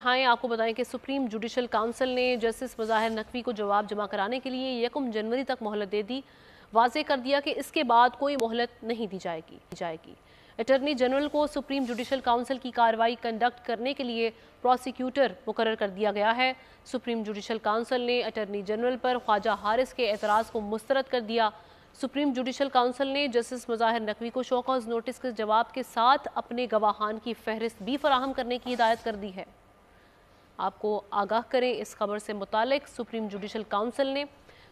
दिखाएं, आपको बताएं कि सुप्रीम जुडिशल काउंसिल ने जस्टिस मुज़ाहिर नकवी को जवाब जमा कराने के लिए 1 जनवरी तक मोहलत दे दी। वाज़ेह कर दिया कि इसके बाद कोई मोहलत नहीं दी जाएगी। अटॉर्नी जनरल को सुप्रीम जुडिशल काउंसिल की कार्रवाई कंडक्ट करने के लिए प्रोसिक्यूटर मुकर्रर कर दिया गया है। सुप्रीम जुडिशल काउंसिल ने अटॉर्नी जनरल पर ख्वाजा हारिस के एतराज़ को मुस्तरद कर दिया। सुप्रीम जुडिशल काउंसिल ने जस्टिस मुज़ाहिर नकवी को शो कॉज नोटिस के जवाब के साथ अपने गवाहान की फहरिस्त भी फराहम करने की हिदायत कर दी है। आपको आगाह करें, इस खबर से मुतालिक सुप्रीम जुडिशल काउंसिल ने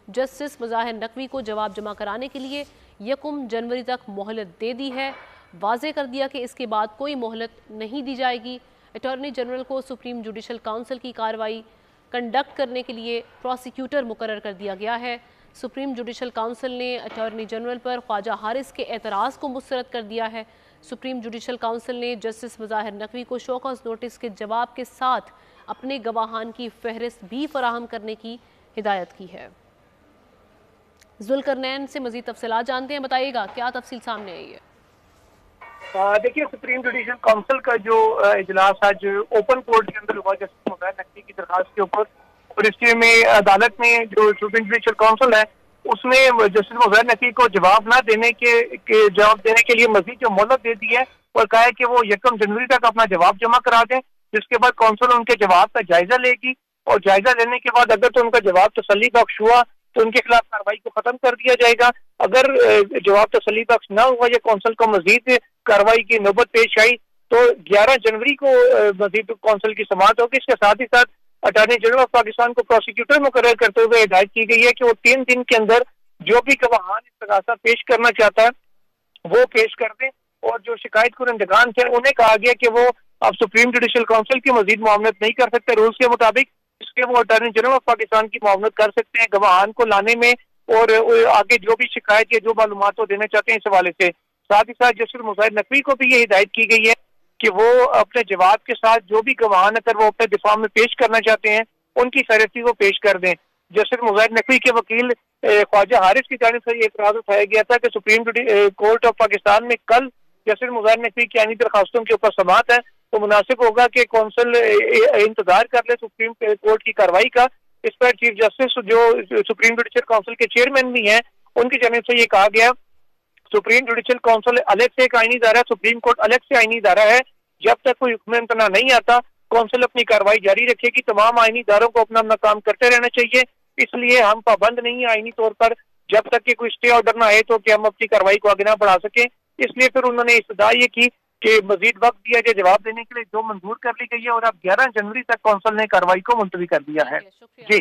जस्टिस मुज़ाहिर नकवी को जवाब जमा कराने के लिए 1 जनवरी तक मोहलत दे दी है। वाज़ेह कर दिया कि इसके बाद कोई मोहलत नहीं दी जाएगी। अटॉर्नी जनरल को सुप्रीम जुडिशल काउंसिल की कार्रवाई कंडक्ट करने के लिए प्रोसिक्यूटर मुकर्रर कर दिया गया है। सुप्रीम जुडिशल काउंसिल ने अटॉर्नी जनरल पर ख्वाजा हारिस के एतराज़ को मुस्तरद कर दिया है। सुप्रीम जुडिशल काउंसिल ने जस्टिस मुज़ाहिर नकवी को शो कॉज नोटिस के जवाब के साथ अपने गवाहान की फहरिस्त भी फराहम करने की हिदायत की है। जुल्करनैन से मज़ीद तफसीलात जानते हैं, बताइएगा क्या तफसील सामने आई है। देखिए, सुप्रीम जुडिशल काउंसिल का जो इजलास आज ओपन कोर्ट के अंदर हुआ जस्टिस मुज़ाहिर नकवी की दरखास्त के ऊपर, और इसके में अदालत में जो सुप्रीम जुडिशल काउंसिल है उसने जस्टिस मुज़ाहिर नकवी को जवाब देने के लिए मजीद जो मोहलत दे दी है और कहा है कि वो 1 जनवरी तक अपना जवाब जमा करा दें, जिसके बाद काउंसिल उनके जवाब का जायजा लेगी और जायजा लेने के बाद अगर तो उनका जवाब तसल्ली बख्श हुआ तो उनके खिलाफ कार्रवाई को खत्म कर दिया जाएगा। अगर जवाब तसल्ली बख्श न हुआ या काउंसिल को मजीद कार्रवाई की नौबत पेश आई तो 11 जनवरी को मजीद काउंसिल की समाअत होगी। इसके साथ ही साथ अटॉर्नी जनरल ऑफ पाकिस्तान को प्रोसिक्यूटर मुकर्रर करते हुए हिदायत की गई है कि वो 3 दिन के अंदर जो भी गवाहान इस्तगासा पेश करना चाहता है वो पेश कर दें, और जो शिकायत कुरंदगान थे उन्हें कहा गया कि वो अब सुप्रीम जुडिशल काउंसिल की मजीद मुआवनत नहीं कर सकते रूल्स के मुताबिक, इसके वो अटॉर्नी जनरल ऑफ पाकिस्तान की मुआवनत कर सकते हैं गवाहान को लाने में और आगे जो भी शिकायत या जो मालूमात वो देना चाहते हैं इस हवाले से। साथ ही साथ जस्टिस मुज़ाहिर नकवी को भी ये हिदायत की गई है कि वो अपने जवाब के साथ जो भी गवाहान अगर वो अपने दिफा में पेश करना चाहते हैं उनकी फहरिस्ती को पेश कर दें। जस्टिस मुज़ाहिर नकवी के वकील ख्वाजा हारिस की जानिब से एतराज उठाया गया था कि सुप्रीम कोर्ट ऑफ पाकिस्तान में कल जस्टिस मुज़ाहिर नकवी की आईनी दरखास्तों के ऊपर समाअत है, तो मुनासिब होगा कि काउंसिल इंतजार कर ले सुप्रीम कोर्ट की कार्रवाई का। इस पर चीफ जस्टिस जो सुप्रीम जुडिशल काउंसिल के चेयरमैन भी हैं उनकी जानिब से ये कहा गया सुप्रीम जुडिशल काउंसिल अलग से एक आईनी इदारा, सुप्रीम कोर्ट अलग से आईनी इदारा है। जब तक कोई हुक्म इम्तना नहीं आता काउंसिल अपनी कार्रवाई जारी रखेगी। तमाम आईनी इदारों को अपना काम करते रहना चाहिए, इसलिए हम पाबंद नहीं है आईनी तौर पर जब तक कि कोई स्टे ऑर्डर ना आए तो कि हम अपनी कार्रवाई को आगे ना बढ़ा सकें। इसलिए फिर उन्होंने इस्तदा ये की कि मजीद वक्त दिया जाए जवाब देने के लिए, जो मंजूर कर ली गई है और अब 11 जनवरी तक काउंसिल ने कार्रवाई को मुलतवी कर दिया है। जी।